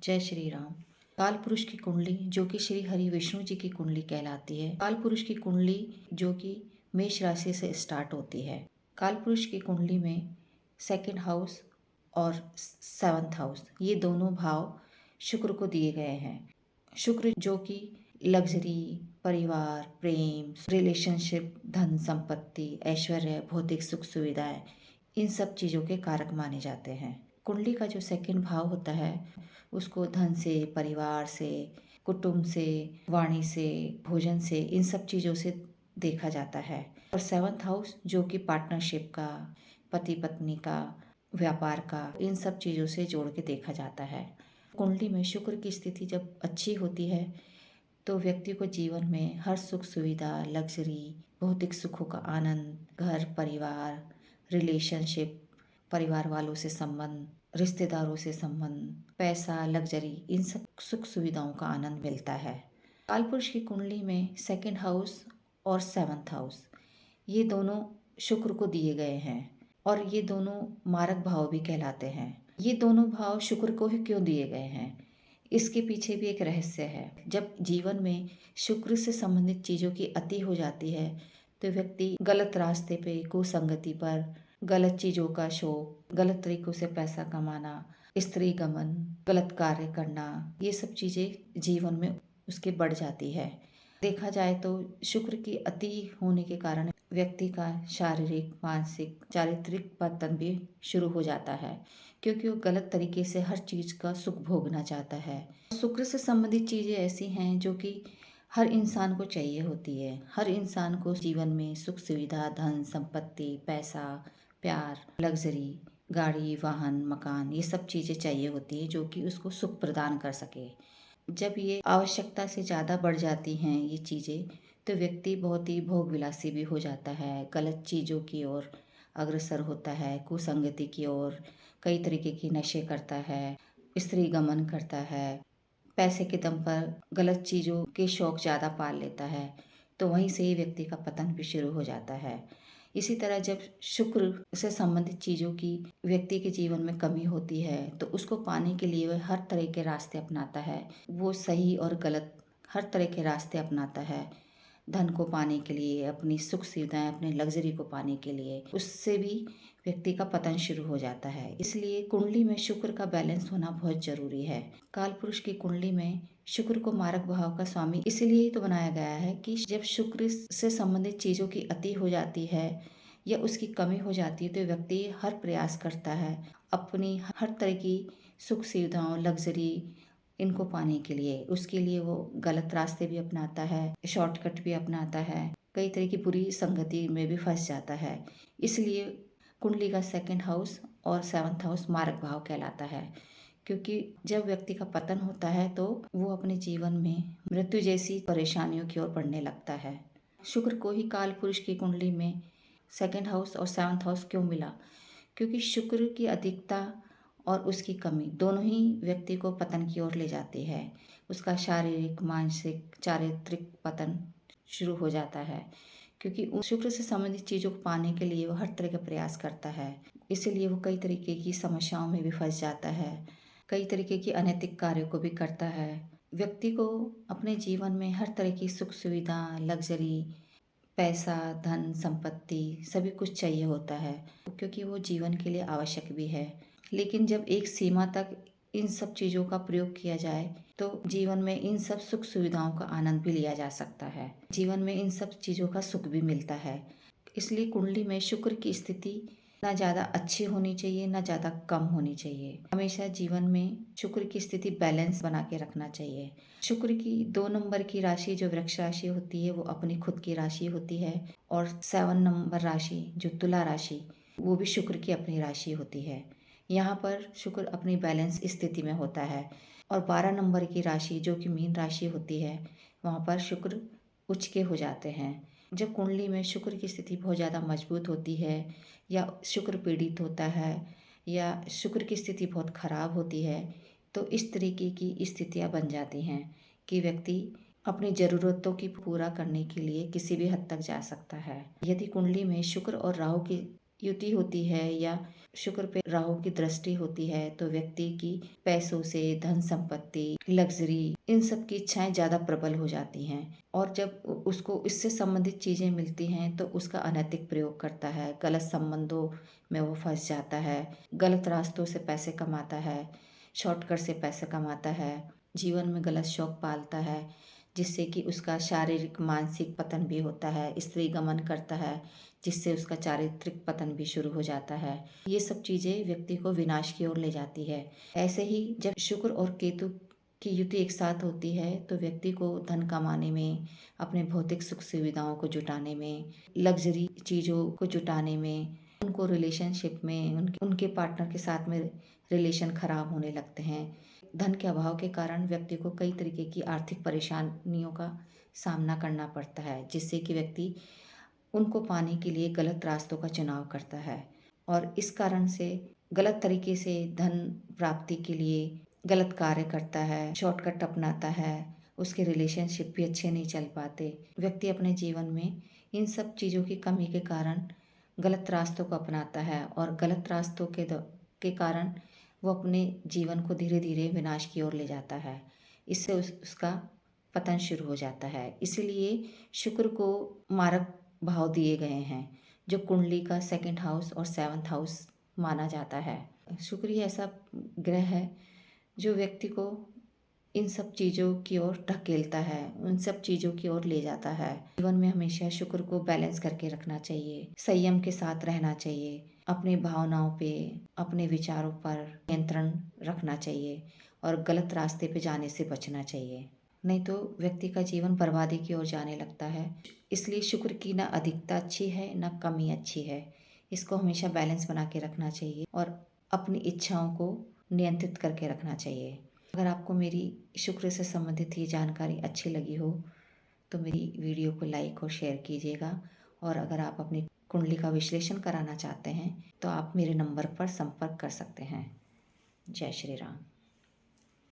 जय श्री राम। काल पुरुष की कुंडली जो कि श्री हरि विष्णु जी की कुंडली कहलाती है। काल पुरुष की कुंडली जो कि मेष राशि से स्टार्ट होती है। काल पुरुष की कुंडली में सेकंड हाउस और सेवंथ हाउस ये दोनों भाव शुक्र को दिए गए हैं। शुक्र जो कि लग्जरी, परिवार, प्रेम, रिलेशनशिप, धन संपत्ति, ऐश्वर्य, भौतिक सुख सुविधाएं, इन सब चीज़ों के कारक माने जाते हैं। कुंडली का जो सेकंड भाव होता है उसको धन से, परिवार से, कुटुंब से, वाणी से, भोजन से, इन सब चीज़ों से देखा जाता है। और सेवंथ हाउस जो कि पार्टनरशिप का, पति पत्नी का, व्यापार का, इन सब चीज़ों से जोड़ के देखा जाता है। कुंडली में शुक्र की स्थिति जब अच्छी होती है तो व्यक्ति को जीवन में हर सुख सुविधा, लग्जरी, भौतिक सुखों का आनंद, घर परिवार, रिलेशनशिप, परिवार वालों से संबंध, रिश्तेदारों से संबंध, पैसा, लग्जरी, इन सब सुख सुविधाओं का आनंद मिलता है। काल पुरुष की कुंडली में सेकंड हाउस और सेवंथ हाउस ये दोनों शुक्र को दिए गए हैं और ये दोनों मारक भाव भी कहलाते हैं। ये दोनों भाव शुक्र को ही क्यों दिए गए हैं, इसके पीछे भी एक रहस्य है। जब जीवन में शुक्र से संबंधित चीज़ों की अति हो जाती है तो व्यक्ति गलत रास्ते पे, कुसंगति पर, गलत चीज़ों का शौक, गलत तरीकों से पैसा कमाना, स्त्री गमन, गलत कार्य करना, ये सब चीज़ें जीवन में उसके बढ़ जाती है। देखा जाए तो शुक्र की अति होने के कारण व्यक्ति का शारीरिक, मानसिक, चारित्रिक पतन भी शुरू हो जाता है क्योंकि वो गलत तरीके से हर चीज़ का सुख भोगना चाहता है। शुक्र से संबंधित चीज़ें ऐसी हैं जो कि हर इंसान को चाहिए होती है। हर इंसान को जीवन में सुख सुविधा, धन संपत्ति, पैसा, प्यार, लग्जरी, गाड़ी, वाहन, मकान, ये सब चीज़ें चाहिए होती है जो कि उसको सुख प्रदान कर सके। जब ये आवश्यकता से ज़्यादा बढ़ जाती हैं ये चीज़ें तो व्यक्ति बहुत ही भोग विलासी भी हो जाता है, गलत चीज़ों की ओर अग्रसर होता है, कुसंगति की ओर, कई तरीके की नशे करता है, स्त्री गमन करता है, पैसे के दम पर गलत चीज़ों के शौक ज़्यादा पाल लेता है, तो वहीं से ही व्यक्ति का पतन भी शुरू हो जाता है। इसी तरह जब शुक्र से संबंधित चीज़ों की व्यक्ति के जीवन में कमी होती है तो उसको पाने के लिए वह हर तरह के रास्ते अपनाता है। वो सही और गलत हर तरह के रास्ते अपनाता है। धन को पाने के लिए, अपनी सुख सुविधाएं, अपने लग्जरी को पाने के लिए, उससे भी व्यक्ति का पतन शुरू हो जाता है। इसलिए कुंडली में शुक्र का बैलेंस होना बहुत जरूरी है। काल पुरुष की कुंडली में शुक्र को मारक भाव का स्वामी इसलिए ही तो बनाया गया है कि जब शुक्र से संबंधित चीज़ों की अति हो जाती है या उसकी कमी हो जाती है तो व्यक्ति हर प्रयास करता है अपनी हर तरह की सुख सुविधाओं, लग्जरी, इनको पाने के लिए। उसके लिए वो गलत रास्ते भी अपनाता है, शॉर्टकट भी अपनाता है, कई तरह की बुरी संगति में भी फंस जाता है। इसलिए कुंडली का सेकंड हाउस और सेवंथ हाउस मारक भाव कहलाता है क्योंकि जब व्यक्ति का पतन होता है तो वो अपने जीवन में मृत्यु जैसी परेशानियों की ओर बढ़ने लगता है। शुक्र को ही काल पुरुष की कुंडली में सेकंड हाउस और सेवंथ हाउस क्यों मिला? क्योंकि शुक्र की अधिकता और उसकी कमी दोनों ही व्यक्ति को पतन की ओर ले जाती है। उसका शारीरिक, मानसिक, चारित्रिक पतन शुरू हो जाता है क्योंकि उस शुक्र से संबंधित चीज़ों को पाने के लिए वो हर तरह का प्रयास करता है। इसीलिए वो कई तरीके की समस्याओं में भी फंस जाता है, कई तरीके की अनैतिक कार्यों को भी करता है। व्यक्ति को अपने जीवन में हर तरह की सुख सुविधा, लग्जरी, पैसा, धन संपत्ति सभी कुछ चाहिए होता है क्योंकि वो जीवन के लिए आवश्यक भी है। लेकिन जब एक सीमा तक इन सब चीज़ों का प्रयोग किया जाए तो जीवन में इन सब सुख सुविधाओं का आनंद भी लिया जा सकता है, जीवन में इन सब चीज़ों का सुख भी मिलता है। इसलिए कुंडली में शुक्र की स्थिति ना ज़्यादा अच्छी होनी चाहिए ना ज़्यादा कम होनी चाहिए। हमेशा जीवन में शुक्र की स्थिति बैलेंस बना के रखना चाहिए। शुक्र की 2 नंबर की राशि जो वृक्ष राशि होती है वो अपनी खुद की राशि होती है और 7 नंबर राशि जो तुला राशि वो भी शुक्र की अपनी राशि होती है। यहाँ पर शुक्र अपनी बैलेंस स्थिति में होता है। और 12 नंबर की राशि जो कि मीन राशि होती है वहाँ पर शुक्र उच्च के हो जाते हैं। जब कुंडली में शुक्र की स्थिति बहुत ज़्यादा मजबूत होती है या शुक्र पीड़ित होता है या शुक्र की स्थिति बहुत खराब होती है तो इस तरीके की स्थितियाँ बन जाती हैं कि व्यक्ति अपनी ज़रूरतों की पूरा करने के लिए किसी भी हद तक जा सकता है। यदि कुंडली में शुक्र और राहु की युति होती है या शुक्र पे राहु की दृष्टि होती है तो व्यक्ति की पैसों से, धन संपत्ति, लग्जरी, इन सब की इच्छाएं ज़्यादा प्रबल हो जाती हैं। और जब उसको इससे संबंधित चीज़ें मिलती हैं तो उसका अनैतिक प्रयोग करता है, गलत संबंधों में वो फंस जाता है, गलत रास्तों से पैसे कमाता है, शॉर्टकट से पैसे कमाता है, जीवन में गलत शौक पालता है, जिससे कि उसका शारीरिक मानसिक पतन भी होता है, स्त्री गमन करता है, जिससे उसका चारित्रिक पतन भी शुरू हो जाता है। ये सब चीज़ें व्यक्ति को विनाश की ओर ले जाती है। ऐसे ही जब शुक्र और केतु की युति एक साथ होती है तो व्यक्ति को धन कमाने में, अपने भौतिक सुख सुविधाओं को जुटाने में, लग्जरी चीज़ों को जुटाने में, उनको रिलेशनशिप में, उनके पार्टनर के साथ में रिलेशन खराब होने लगते हैं। धन के अभाव के कारण व्यक्ति को कई तरीके की आर्थिक परेशानियों का सामना करना पड़ता है, जिससे कि व्यक्ति उनको पाने के लिए गलत रास्तों का चुनाव करता है और इस कारण से गलत तरीके से धन प्राप्ति के लिए गलत कार्य करता है, शॉर्टकट अपनाता है, उसके रिलेशनशिप भी अच्छे नहीं चल पाते। व्यक्ति अपने जीवन में इन सब चीज़ों की कमी के कारण गलत रास्तों को अपनाता है और गलत रास्तों के कारण वो अपने जीवन को धीरे धीरे विनाश की ओर ले जाता है। इससे उसका पतन शुरू हो जाता है। इसलिए शुक्र को मारक भाव दिए गए हैं जो कुंडली का सेकंड हाउस और सेवंथ हाउस माना जाता है। शुक्र ही ऐसा ग्रह है जो व्यक्ति को इन सब चीज़ों की ओर ढकेलता है, उन सब चीज़ों की ओर ले जाता है। जीवन में हमेशा शुक्र को बैलेंस करके रखना चाहिए, संयम के साथ रहना चाहिए, अपनी भावनाओं पे, अपने विचारों पर नियंत्रण रखना चाहिए और गलत रास्ते पे जाने से बचना चाहिए, नहीं तो व्यक्ति का जीवन बर्बादी की ओर जाने लगता है। इसलिए शुक्र की ना अधिकता अच्छी है ना कमी अच्छी है, इसको हमेशा बैलेंस बना के रखना चाहिए और अपनी इच्छाओं को नियंत्रित करके रखना चाहिए। अगर आपको मेरी शुक्र से संबंधित ये जानकारी अच्छी लगी हो तो मेरी वीडियो को लाइक और शेयर कीजिएगा और अगर आप अपनी कुंडली का विश्लेषण कराना चाहते हैं तो आप मेरे नंबर पर संपर्क कर सकते हैं। जय श्री राम।